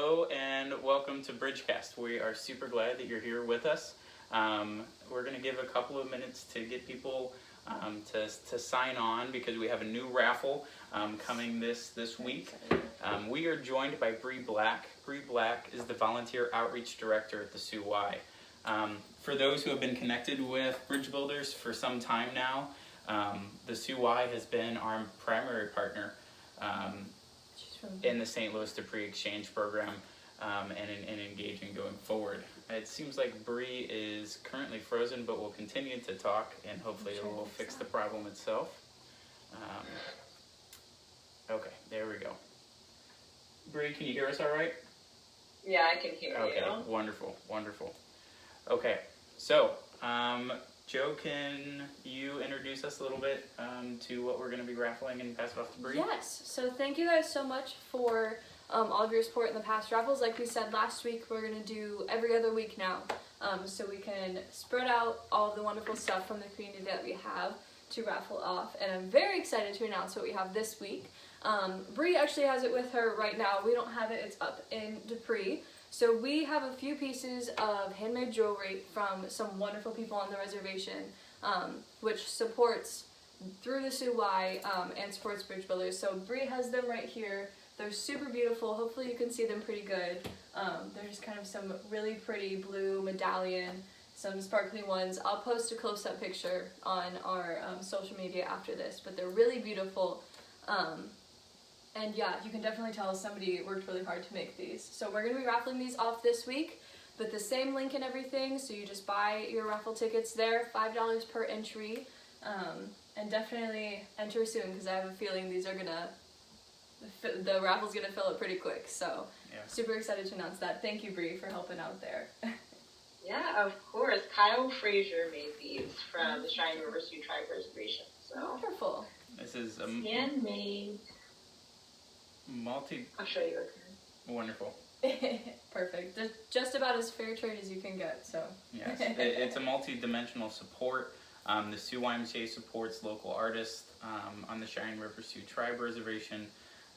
Hello and welcome to Bridgecast. We are super glad that you're here with us. We're going to give a couple of minutes to get people to sign on because we have a new raffle coming this week. We are joined by Bri Black. Bri Black is the Volunteer Outreach Director at the Sioux. For those who have been connected with Bridge Builders for some time now, the Sioux has been our primary partner in the St. Louis to Pre-Exchange program and engaging going forward. It seems like Bri is currently frozen, but we'll continue to talk and hopefully it will fix the problem itself. Okay, there we go. Bri, can you hear us all right? Yeah, I can hear you. Okay, wonderful. Okay, so Joe, can you introduce us a little bit to what we're going to be raffling and pass it off to Bri? Yes, so thank you guys so much for all of your support in the past raffles. Like we said last week, we're going to do every other week now, so we can spread out all of the wonderful stuff from the community that we have to raffle off. And I'm very excited to announce what we have this week. Bri actually has it with her right now. We don't have it, it's up in Dupree. So we have a few pieces of handmade jewelry from some wonderful people on the reservation, which supports through the Sioux and supports Bridge Builders. So Bri has them right here. They're super beautiful. Hopefully you can see them pretty good. They're just kind of some really pretty blue medallion, some sparkly ones. I'll post a close-up picture on our social media after this, but they're really beautiful. And yeah, you can definitely tell somebody worked really hard to make these. So we're going to be raffling these off this week, but the same link and everything, so you just buy your raffle tickets there, $5 per entry, and definitely enter soon because I have a feeling these are the raffle's going to fill up pretty quick. So yeah. Super excited to announce that. Thank you, Bri, for helping out there. Yeah, of course. Kyle Frazier made these from the Cheyenne River Sioux Tribe Reservation. So wonderful. This is handmade. I'll show you. Wonderful. Perfect. They're just about as fair trade as you can get. So yes, it's a multi-dimensional support. The Sioux YMCA supports local artists on the Cheyenne River Sioux Tribe Reservation,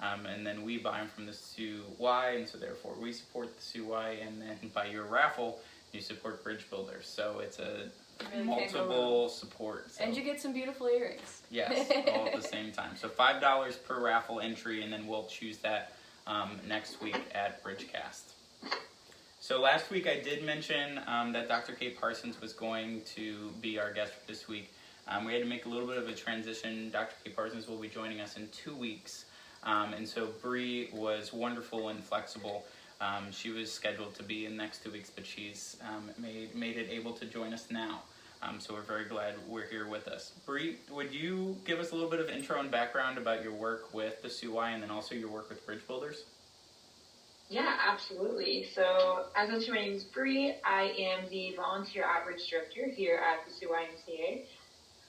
and then we buy them from the Sioux and so therefore we support the Sioux and then by your raffle you support Bridge Builders. So it's a really multiple support. So. And you get some beautiful earrings. Yes, all at the same time. So $5 per raffle entry, and then we'll choose that next week at Bridgecast. So last week I did mention that Dr. Kate Parsons was going to be our guest this week. We had to make a little bit of a transition. Dr. Kate Parsons will be joining us in 2 weeks. And so Bri was wonderful and flexible. She was scheduled to be in the next 2 weeks, but she's made it able to join us now. So we're very glad we're here with us. Bri, would you give us a little bit of intro and background about your work with the Sioux and then also your work with Bridge Builders? Yeah, absolutely. So, as mentioned, my name is Bri. I am the Volunteer Outreach Director here at the Sioux YMCA.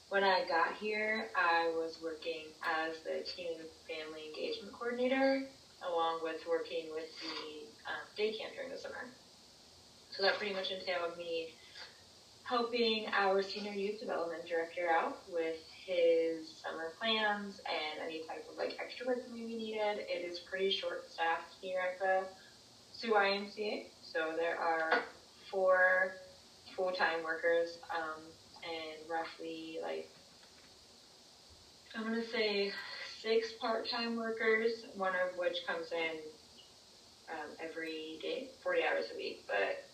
When I got here, I was working as the Teen and Family Engagement Coordinator, along with working with the day camp during the summer. So that pretty much entailed me helping our Senior Youth Development Director out with his summer plans and any type of extra work that may be needed. It is pretty short-staffed here at the Sioux YMCA, so there are 4 full-time workers and roughly I'm going to say 6 part-time workers, one of which comes in every day, 40 hours a week, but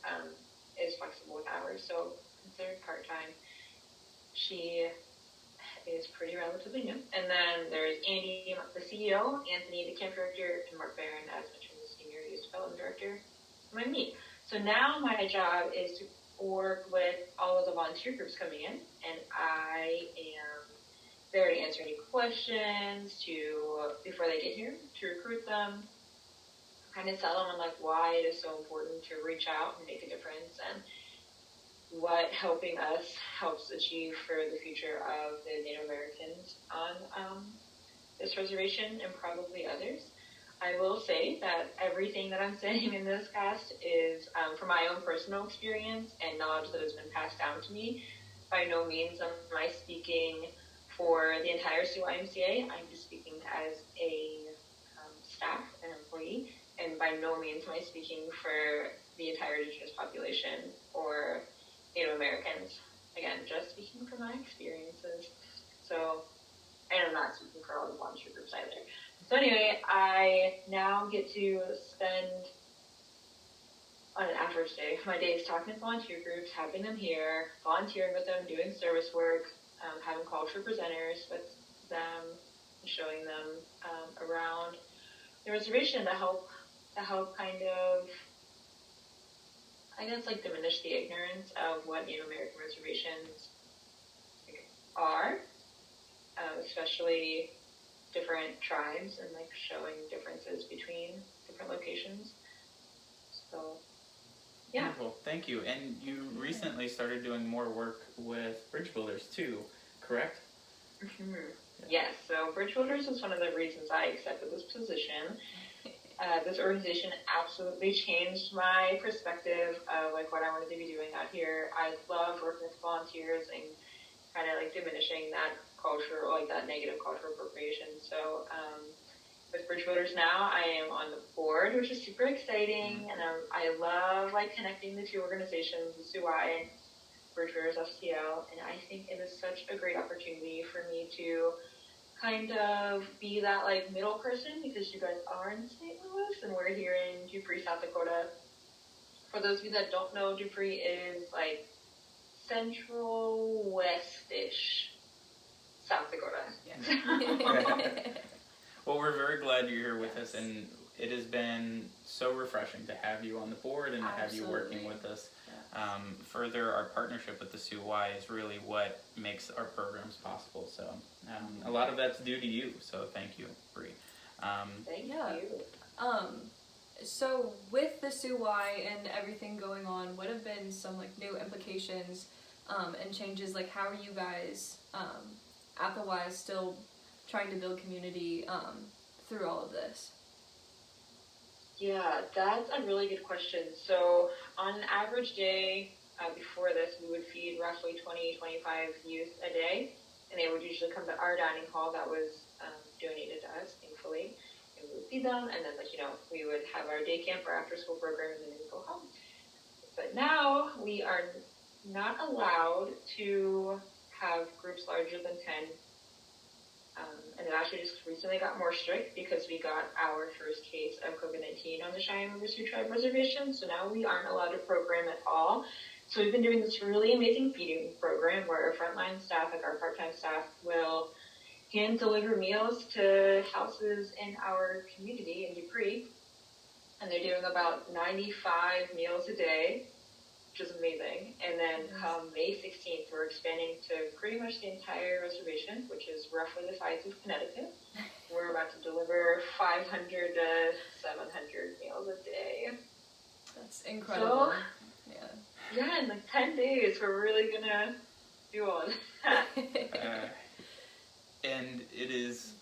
is flexible with hours, so considered part-time. She is pretty relatively new. And then there's Andy, the CEO, Anthony, the camp director, and Mark Barron, as mentioned, the Senior Youth Development Director, and me. So now my job is to work with all of the volunteer groups coming in, and I am there to answer any questions before they get here, to recruit them, kind of tell them on why it is so important to reach out and make a difference, and what helping us helps achieve for the future of the Native Americans on this reservation and probably others. I will say that everything that I'm saying in this cast is from my own personal experience and knowledge that has been passed down to me. By no means am I speaking for the entire Sioux YMCA. I'm just speaking as a staff, an employee, and by by no means am I speaking for the entire Indigenous population or Native Americans. Again, just speaking from my experiences. So, and I'm not speaking for all the volunteer groups either. So anyway, I now get to spend on an average day my days talking to volunteer groups, having them here, volunteering with them, doing service work, having culture presenters with them, showing them around the reservation to help kind of, I guess, like diminish the ignorance of what Native American reservations are, especially different tribes, and like showing differences between different locations. So, yeah. Wonderful, thank you. And you recently started doing more work with bridge builders too, correct? Mm-hmm. Yes, so Bridge Builders is one of the reasons I accepted this position. This organization absolutely changed my perspective of like what I wanted to be doing out here. I love working with volunteers and kind of like diminishing that culture, like that negative cultural appropriation. So with Bridge Builders now, I am on the board, which is super exciting, and I love like connecting the two organizations, the Sioux and Bridge Builders FCL, and I think it is such a great opportunity for me to kind of be that like middle person, because you guys are in St. Louis and we're here in Dupree, South Dakota. For those of you that don't know, Dupree is like central west-ish South Dakota. Yeah. Well, we're very glad you're here with us, and it has been so refreshing to have you on the board and to have you working with us. Further, our partnership with the Sioux is really what makes our programs possible. So a lot of that's due to you. So thank you, Bri. Thank you. So with the Sioux and everything going on, what have been some like new implications and changes? Like, how are you guys at the Y still trying to build community through all of this? Yeah, that's a really good question. So on an average day before this, we would feed roughly 20-25 youth a day, and they would usually come to our dining hall that was donated to us, thankfully, and we would feed them, and then, like, you know, we would have our day camp or after school program, and then we would go home. But now we are not allowed to have groups larger than 10. And it actually just recently got more strict because we got our first case of COVID-19 on the Cheyenne River Sioux Tribe Reservation. So now we aren't allowed to program at all. So we've been doing this really amazing feeding program where our frontline staff, like our part-time staff, will hand deliver meals to houses in our community in Dupree. And they're doing about 95 meals a day, which is amazing. And then come May 16th, we're expanding to pretty much the entire reservation, which is roughly the size of Connecticut. We're about to deliver 500 to 700 meals a day. That's incredible. So, yeah, in like 10 days, we're really gonna do all of that. And it is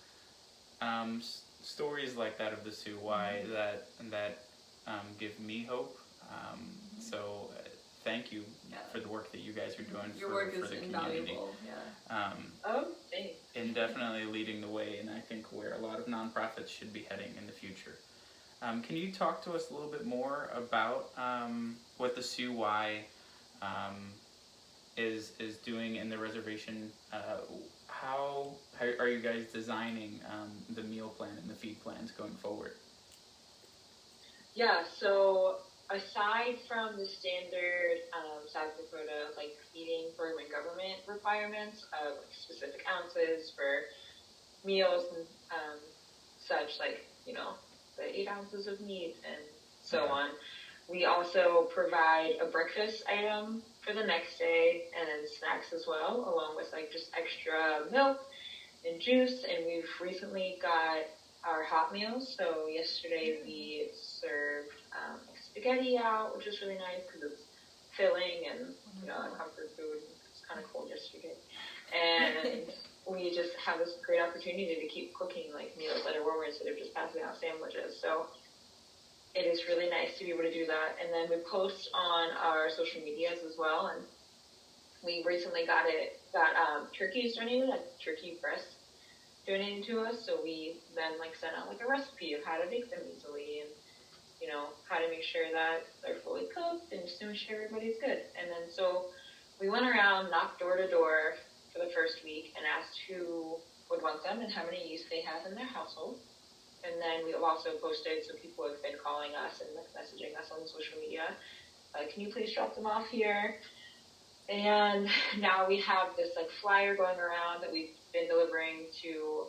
stories like that of the Sioux that give me hope. So thank you for the work that you guys are doing Your for work is the community. invaluable. Thanks. And definitely leading the way, and I think where a lot of nonprofits should be heading in the future. Can you talk to us a little bit more about what the Sioux is doing in the reservation? How are you guys designing the meal plan and the feed plans going forward? Yeah, so aside from the standard South Dakota like feeding program and government requirements of like, specific ounces for meals and such, like, you know, the 8 ounces of meat and so on, we also provide a breakfast item for the next day and then snacks as well, along with like just extra milk and juice. And we've recently got our hot meals. So yesterday we served spaghetti out, which is really nice because it's filling and, you know, comfort food. It's kind of cold yesterday. And we just have this great opportunity to keep cooking like meals that are warmer instead of just passing out sandwiches. So it is really nice to be able to do that. And then we post on our social medias as well. And we recently got turkeys donated, like turkey breast donated to us. So we then like sent out like a recipe of how to make them easily. And, make sure that they're fully cooked and just to make sure everybody's good. And then so we went around, knocked door to door for the first week and asked who would want them and how many youth they have in their household. And then we have also posted, so people have been calling us and messaging us on social media, can you please drop them off here? And now we have this like flyer going around that we've been delivering to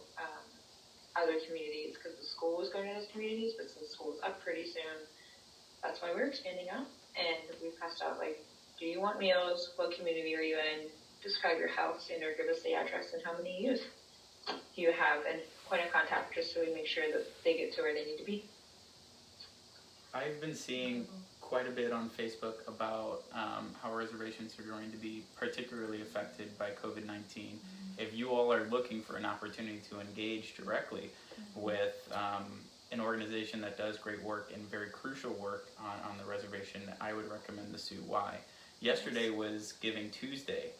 other communities because the school is going to those communities, but since school is up pretty soon, that's why we're expanding out. And we've passed out like, do you want meals? What community are you in? Describe your house and or give us the address and how many youth you have and point of contact just so we make sure that they get to where they need to be. I've been seeing quite a bit on Facebook about how reservations are going to be particularly affected by COVID-19. If you all are looking for an opportunity to engage directly with an organization that does great work and very crucial work on the reservation, I would recommend the Sioux. Yesterday was Giving Tuesday,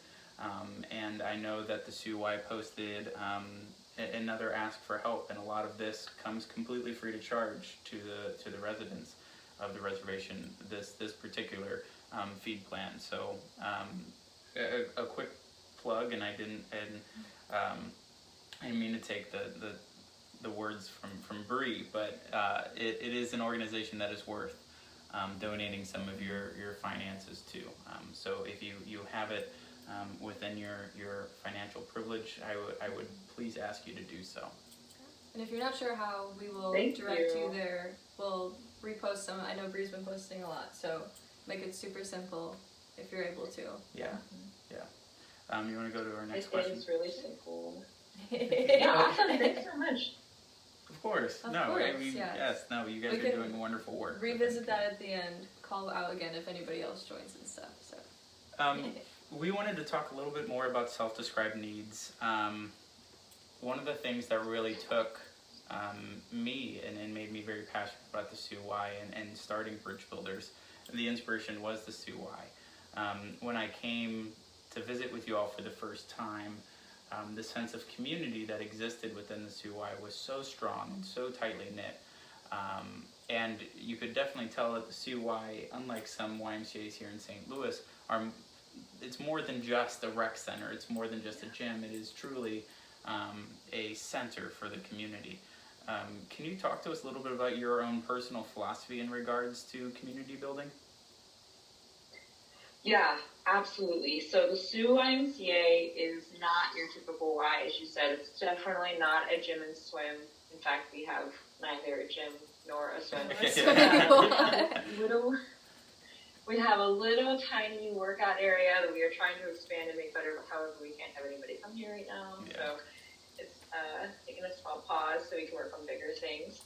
and I know that the Sioux posted another ask for help, and a lot of this comes completely free to charge to the residents of the reservation, this particular feed plan. So a quick plug, and I didn't mean to take the words from Bri, but it is an organization that is worth donating some of your finances to. So if you have it within your financial privilege, I would please ask you to do so. And if you're not sure how, we will direct you there. We'll repost some. I know Bri's been posting a lot, so make it super simple if you're able to. Yeah, yeah. You want to go to our next question? It's really simple. Yeah, awesome. Thanks so much. Of course. Of no, course, I mean, yes. No, you guys We are can doing wonderful work. Revisit that at the end. Call out again if anybody else joins and stuff. So. We wanted to talk a little bit more about self-described needs. One of the things that really took me and made me very passionate about the Sioux and starting Bridge Builders, the inspiration was the Sioux. When I came to visit with you all for the first time, the sense of community that existed within the Sioux was so strong and so tightly knit. And you could definitely tell that the Sioux, unlike some YMCA's here in St. Louis, it's more than just a rec center. It's more than just a gym. It is truly a center for the community. Can you talk to us a little bit about your own personal philosophy in regards to community building? Yeah, absolutely. So the Sioux YMCA is not your typical Y, as you said. It's definitely not a gym and swim. In fact, we have neither a gym nor a swim. We have a little tiny workout area that we are trying to expand and make better. However, we can't have anybody come here right now. Yeah. So it's taking a small pause so we can work on bigger things.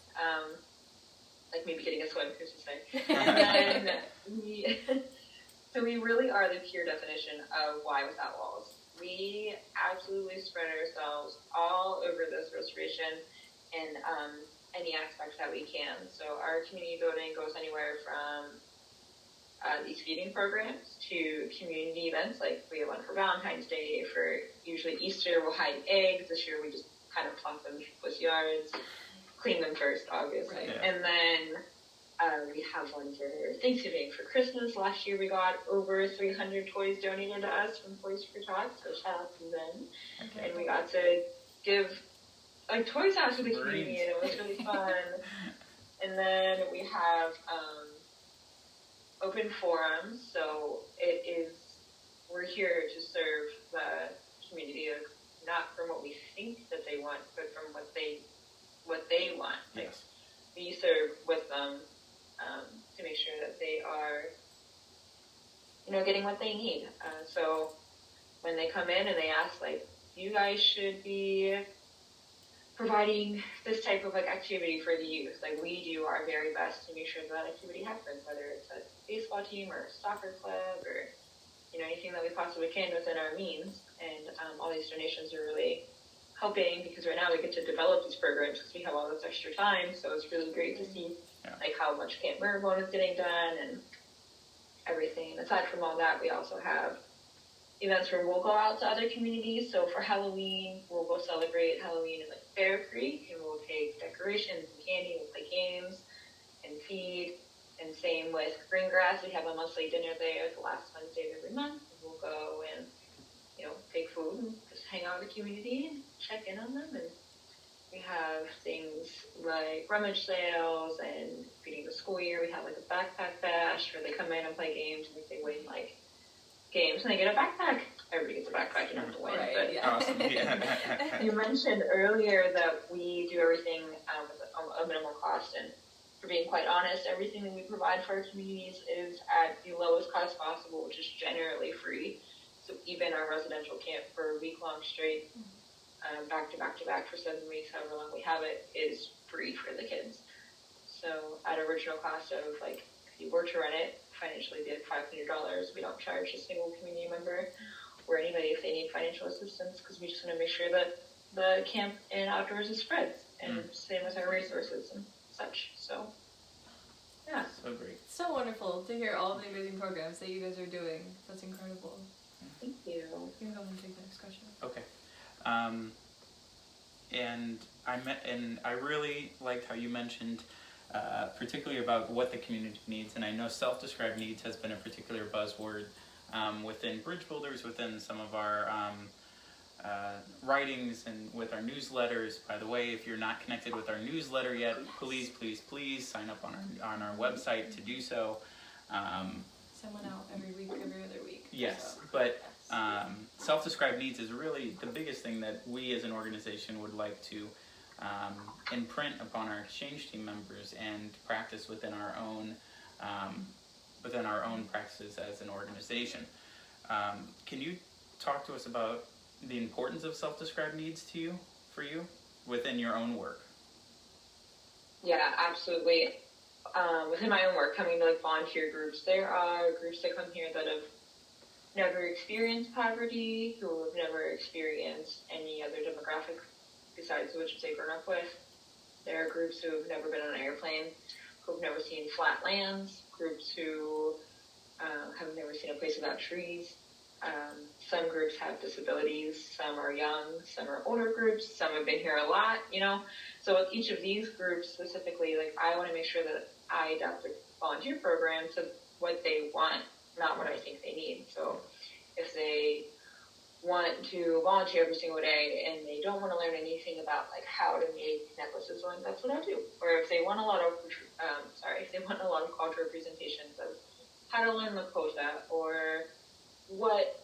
Like maybe getting a swim, who's to say. And then so we really are the pure definition of Y without walls. We absolutely spread ourselves all over this restoration in any aspect that we can. So our community building goes anywhere from these feeding programs to community events, like we have one for Valentine's Day, for usually Easter we'll hide eggs. This year we just kind of plunk them in people's yards, clean them first, obviously. Right. And then we have one for Thanksgiving. For Christmas, last year we got over 300 toys donated to us from Toys for Tots, so shout out to them. Okay. And we got to give toys out to the community, and it was really fun. And then we have open forums, so we're here to serve the community, not from what we think that they want, but from what they want. Yes. We serve with them to make sure that they are, getting what they need. So when they come in and they ask, you guys should be providing this type of activity for the youth. We do our very best to make sure that activity happens, whether it's a baseball team or a soccer club or anything that we possibly can within our means. And all these donations are really helping because right now we get to develop these programs because we have all this extra time. So it's really great to see how much Camp Maribone is getting done and everything. Aside from all that, we also have events where we'll go out to other communities. So for Halloween, we'll go celebrate Halloween in Bear Creek, and we'll take decorations and candy, we'll play games and feed. And same with Greengrass. We have a monthly dinner there the last Wednesday of every month. We'll go and, take food and just hang out with the community and check in on them. And we have things like rummage sales and feeding the school year. We have like a backpack bash where they come in and play games, and if they win like games and they get a backpack. Everybody gets a backpack, you don't have to win. Right, but yeah. Awesome. Yeah. You mentioned earlier that we do everything with a minimal cost, and for being quite honest, everything that we provide for our communities is at the lowest cost possible, which is generally free. So even our residential camp for a week-long straight, back to back to back for 7 weeks, however long we have it, is free for the kids. So at original cost of, like, if you were to run it, financially did $500, we don't charge a single community member or anybody if they need financial assistance, because we just want to make sure that the camp and outdoors is spread, and same with our resources and such. So, yeah. So great. So wonderful to hear all the amazing programs that you guys are doing. That's incredible. Thank you. You can go ahead and take the next question. Okay. And I really liked how you mentioned, particularly about what the community needs. And I know self-described needs has been a particular buzzword within Bridge Builders, within some of our writings and with our newsletters. By the way, if you're not connected with our newsletter yet, please sign up on our website to do so. Send one out every week, every other week. Yes, so. but self-described needs is really the biggest thing that we as an organization would like to imprint upon our exchange team members and practice within our own practices as an organization. Can you talk to us about the importance of self-described needs for you within your own work? Yeah, absolutely. Within my own work, coming to like volunteer groups, there are groups that come here that have never experienced poverty, who have never experienced any other demographic besides which they've grown up with. There are groups who have never been on an airplane, who have never seen flat lands, groups who have never seen a place without trees. Some groups have disabilities, some are young, some are older groups, some have been here a lot, So with each of these groups specifically, like, I want to make sure that I adapt the volunteer program to what they want, not what I think they need. So if they want to volunteer every single day and they don't want to learn anything about like how to make necklaces, well, that's what I do. Or if they want a lot of cultural presentations of how to learn Lakota, or what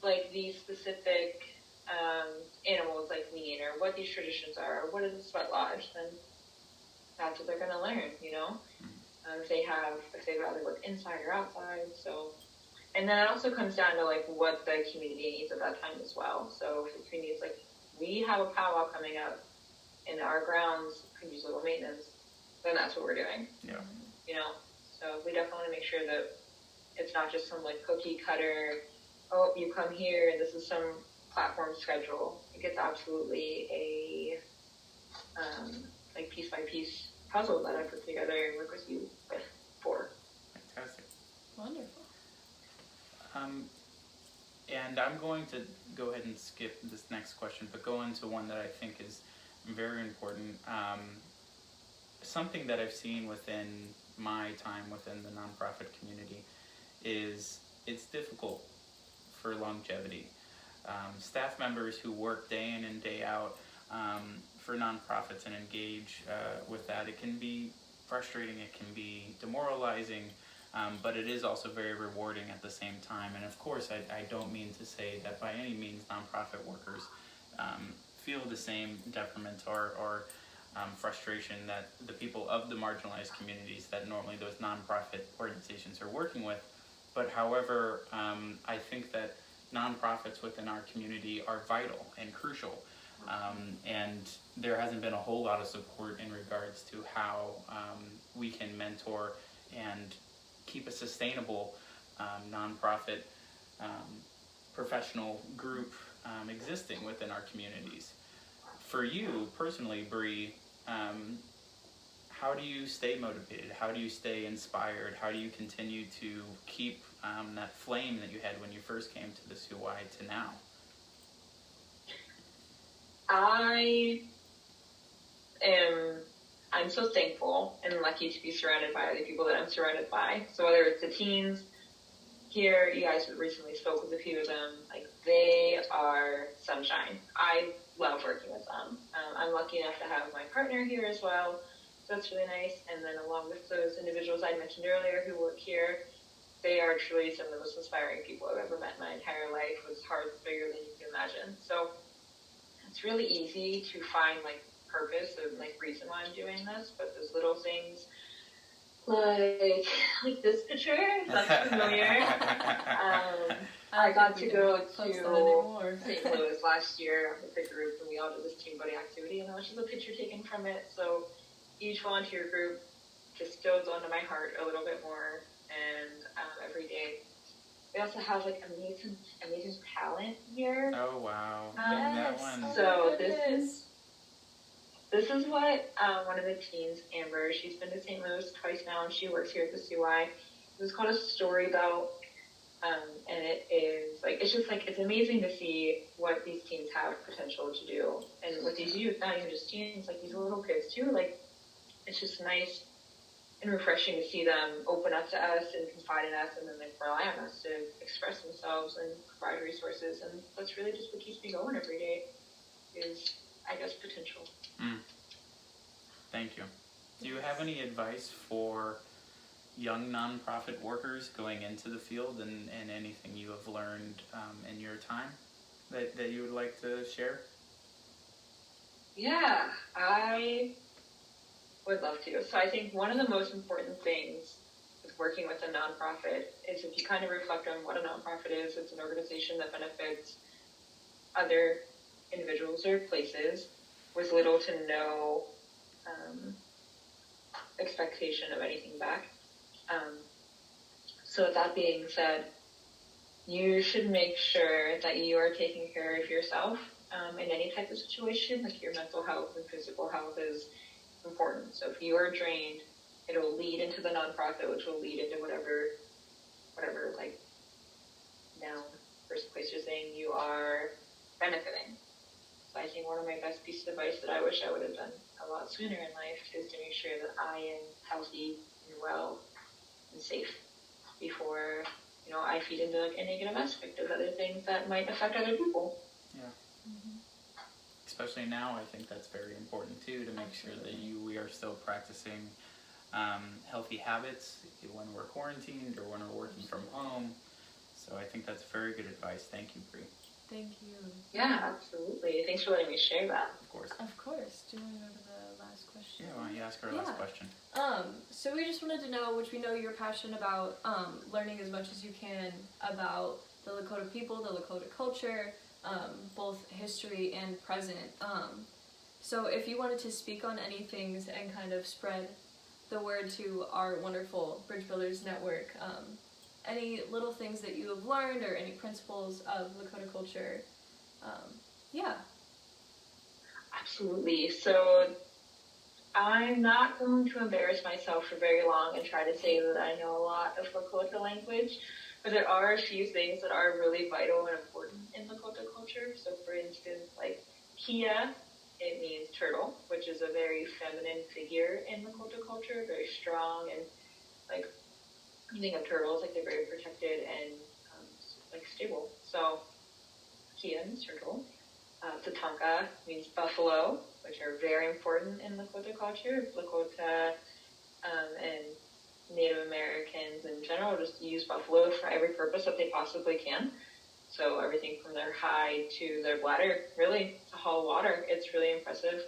like these specific animals like mean, or what these traditions are, or what is a sweat lodge, then that's what they're going to learn, if they'd rather work inside or outside. So, and then it also comes down to like what the community needs at that time as well. So if the community is like, we have a powwow coming up and our grounds could use a little maintenance, then that's what we're doing. Yeah. So we definitely want to make sure that it's not just some like cookie cutter, oh, you come here and this is some platform schedule. It's absolutely a like piece by piece puzzle that I put together and work with you for. Fantastic. Wonderful. And I'm going to go ahead and skip this next question, but go into one that I think is very important. Something that I've seen within my time within the nonprofit community is it's difficult for longevity. Staff members who work day in and day out for nonprofits and engage with that, it can be frustrating, it can be demoralizing, but it is also very rewarding at the same time. And of course, I don't mean to say that by any means nonprofit workers feel the same detriment or frustration that the people of the marginalized communities that normally those nonprofit organizations are working with. But however, I think that nonprofits within our community are vital and crucial. And there hasn't been a whole lot of support in regards to how we can mentor and keep a sustainable nonprofit professional group existing within our communities. For you personally, Bri, how do you stay motivated? How do you stay inspired? How do you continue to keep that flame that you had when you first came to the Sioux to now? I'm so thankful and lucky to be surrounded by the people that I'm surrounded by. So whether it's the teens here, you guys recently spoke with a few of them, like they are sunshine. I love working with them. I'm lucky enough to have my partner here as well. So that's really nice. And then along with those individuals I mentioned earlier who work here, they are truly some of the most inspiring people I've ever met in my entire life. It's hard, bigger than you can imagine. So it's really easy to find like purpose and like reason why I'm doing this, but those little things like this picture, if that's familiar. I got to go to St. Louis last year with the group, and we all did this team building activity, and there was just a picture taken from it. So each volunteer group just goes onto my heart a little bit more, and every day. We also have like amazing talent here. Oh wow! Yes. That one. So this is what one of the teens, Amber, she's been to St. Louis twice now, and she works here at the Sioux. This is called a story belt, and it is like it's amazing to see what these teens have potential to do, and with these youth, not even just teens, like these little kids too. Like it's just nice and refreshing to see them open up to us and confide in us, and then like rely on us to express themselves and provide resources. And that's really just what keeps me going every day. Is I guess potential. Thank you. Do you have any advice for young nonprofit workers going into the field and anything you have learned in your time that you would like to share? Yeah, I would love to. So I think one of the most important things with working with a nonprofit is if you kind of reflect on what a nonprofit is, it's an organization that benefits other individuals or places with little to no expectation of anything back. So with that being said, you should make sure that you are taking care of yourself in any type of situation. Like your mental health and physical health is important. So if you are drained, it'll lead into the nonprofit, which will lead into whatever like noun first place you're saying you are benefiting. So I think one of my best pieces of advice that I wish I would have done a lot sooner in life is to make sure that I am healthy and well and safe before, I feed into like a negative aspect of other things that might affect other people. Yeah. Mm-hmm. Especially now, I think that's very important too, to make sure that we are still practicing healthy habits when we're quarantined or when we're working from home. So I think that's very good advice. Thank you, Bri. Thank you. Yeah, absolutely. Thanks for letting me share that. Of course. Of course. Do you want to go to the last question? Yeah, why don't you ask our last question? So we just wanted to know, which we know you're passionate about, learning as much as you can about the Lakota people, the Lakota culture, both history and present. So if you wanted to speak on any things and kind of spread the word to our wonderful Bridge Builders Network, any little things that you have learned or any principles of Lakota culture, yeah. Absolutely. So I'm not going to embarrass myself for very long and try to say that I know a lot of Lakota language, but there are a few things that are really vital and important in Lakota culture. So for instance, like Kia, it means turtle, which is a very feminine figure in Lakota culture, very strong and like, you think of turtles, like they're very protected and like stable. So Kia means turtle. Tatanka means buffalo, which are very important in Lakota culture. Lakota and Native Americans in general just use buffalo for every purpose that they possibly can. So everything from their hide to their bladder, really, to haul water. It's really impressive.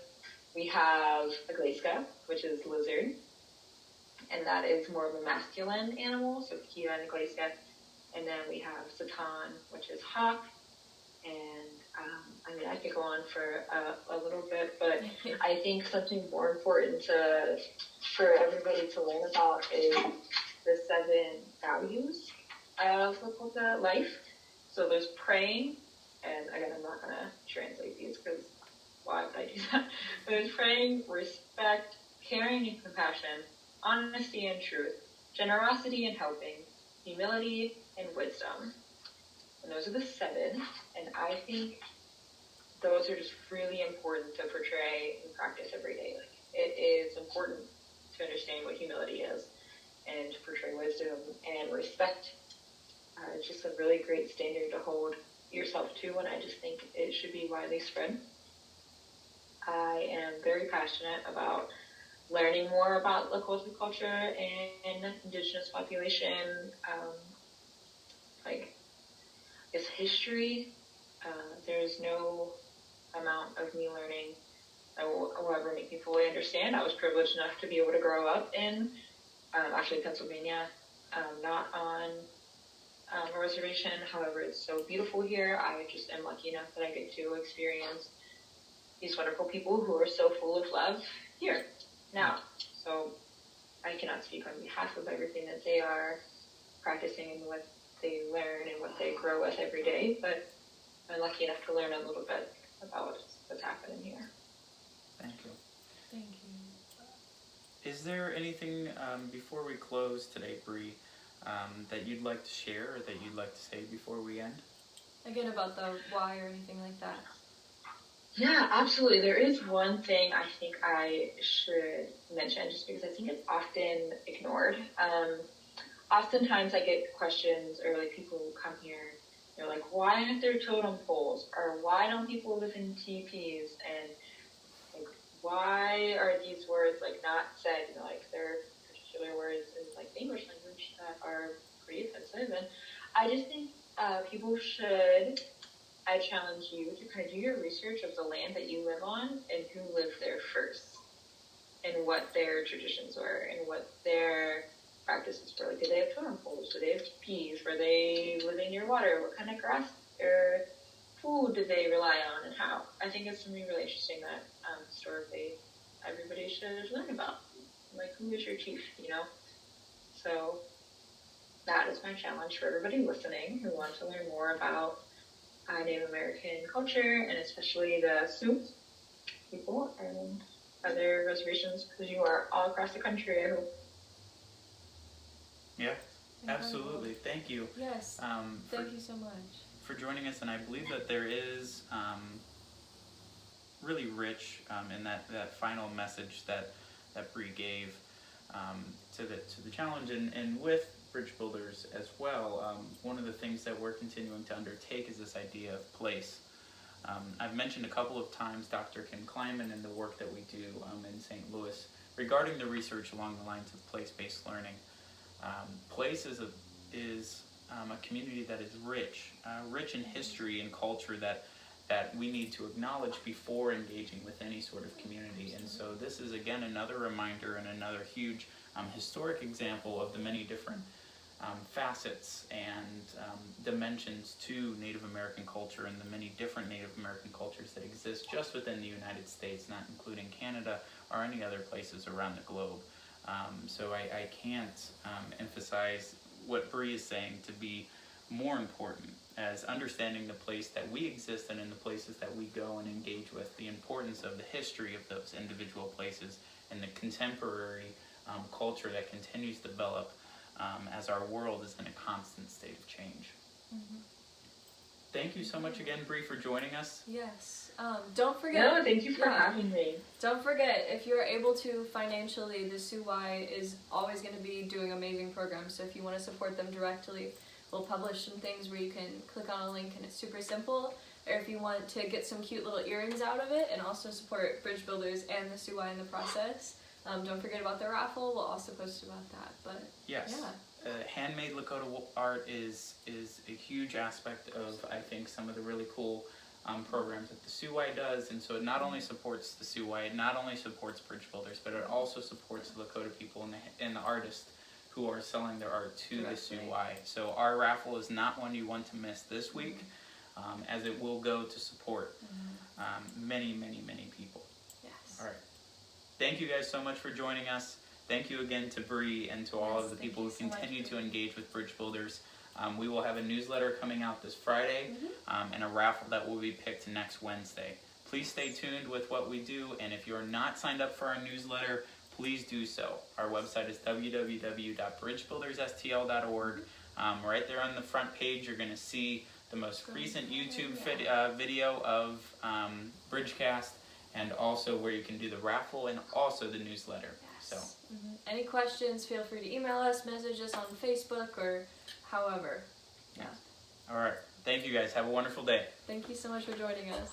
We have a Glacier, which is lizard, and that is more of a masculine animal, so Kia and Glacier. And then we have Satan, which is hawk, and I could go on for a little bit, but I think something more important for everybody to learn about is the 7 values of Lakota life. So there's praying, and again, I'm not going to translate these because why would I do that? But there's praying, respect, caring and compassion, honesty and truth, generosity and helping, humility and wisdom. And those are the 7, and I think those are just really important to portray and practice every day. Like, it is important to understand what humility is and to portray wisdom and respect. It's just a really great standard to hold yourself to, and I just think it should be widely spread. I am very passionate about learning more about Lakota culture and indigenous population, history. There's no amount of me learning that will ever make me fully understand. I was privileged enough to be able to grow up in, actually Pennsylvania, not on a reservation. However, it's so beautiful here. I just am lucky enough that I get to experience these wonderful people who are so full of love here now. So I cannot speak on behalf of everything that they are practicing and what they learn and what they grow with every day, but I'm lucky enough to learn a little bit about what's happening here. Thank you. Thank you. Is there anything before we close today, Bri, that you'd like to share or that you'd like to say before we end? Again, about the why or anything like that? Yeah, absolutely. There is one thing I think I should mention, just because I think it's often ignored. Oftentimes I get questions, or like people who come here, they're like, why aren't there totem poles? Or why don't people live in teepees? And like, why are these words like not said? You know, like there are particular words in like the English language that are pretty offensive. And I just think people should, I challenge you to kind of do your research of the land that you live on and who lived there first and what their traditions were and what their practices were. Like, did they have totem poles? Did they have teepees? Were they living near water? What kind of grass or food did they rely on and how? I think it's something really interesting that historically everybody should learn about. Like, who is your chief, you know? So that is my challenge for everybody listening who wants to learn more about Native American culture, and especially the Sioux people and other reservations, because you are all across the country, I hope. Yeah, absolutely. Thank you. Yes. Thank you so much for joining us, and I believe that there is really rich in that final message that Bri gave to the challenge, and with Bridge Builders as well. One of the things that we're continuing to undertake is this idea of place. I've mentioned a couple of times Dr. Ken Kleiman and the work that we do in St. Louis regarding the research along the lines of place-based learning. Place is a community that is rich in history and culture that we need to acknowledge before engaging with any sort of community. And so this is again another reminder and another huge historic example of the many different facets and dimensions to Native American culture and the many different Native American cultures that exist just within the United States, not including Canada or any other places around the globe. So I can't emphasize what Bri is saying to be more important as understanding the place that we exist in and the places that we go and engage with, the importance of the history of those individual places and the contemporary culture that continues to develop as our world is in a constant state of change. Mm-hmm. Thank you so much again, Bri, for joining us. Yes. Don't forget. No, thank you for having me. Don't forget, if you're able to financially, the Sioux is always going to be doing amazing programs. So if you want to support them directly, we'll publish some things where you can click on a link and it's super simple. Or if you want to get some cute little earrings out of it and also support Bridge Builders and the Sioux in the process, don't forget about the raffle. We'll also post about that. But yes. Yeah. Handmade Lakota art is a huge aspect of, I think, some of the really cool programs that the Sioux does, and so it not only supports the Sioux, it not only supports Bridge Builders, but it also supports the Lakota people and the artists who are selling their art to the Sioux. So our raffle is not one you want to miss this week, as it will go to support many, many, many people. Yes. All right. Thank you guys so much for joining us. Thank you again to Bri and to all of the people who continue to engage with Bridge Builders. We will have a newsletter coming out this Friday and a raffle that will be picked next Wednesday. Please stay tuned with what we do, and if you're not signed up for our newsletter, please do so. Our website is www.bridgebuildersstl.org. Right there on the front page, you're going to see the most recent YouTube video of Bridgecast, and also where you can do the raffle and also the newsletter. Yes. So Any questions, feel free to email us, message us on Facebook, or however. yeah. All right. Thank you guys. Have a wonderful day. Thank you so much for joining us.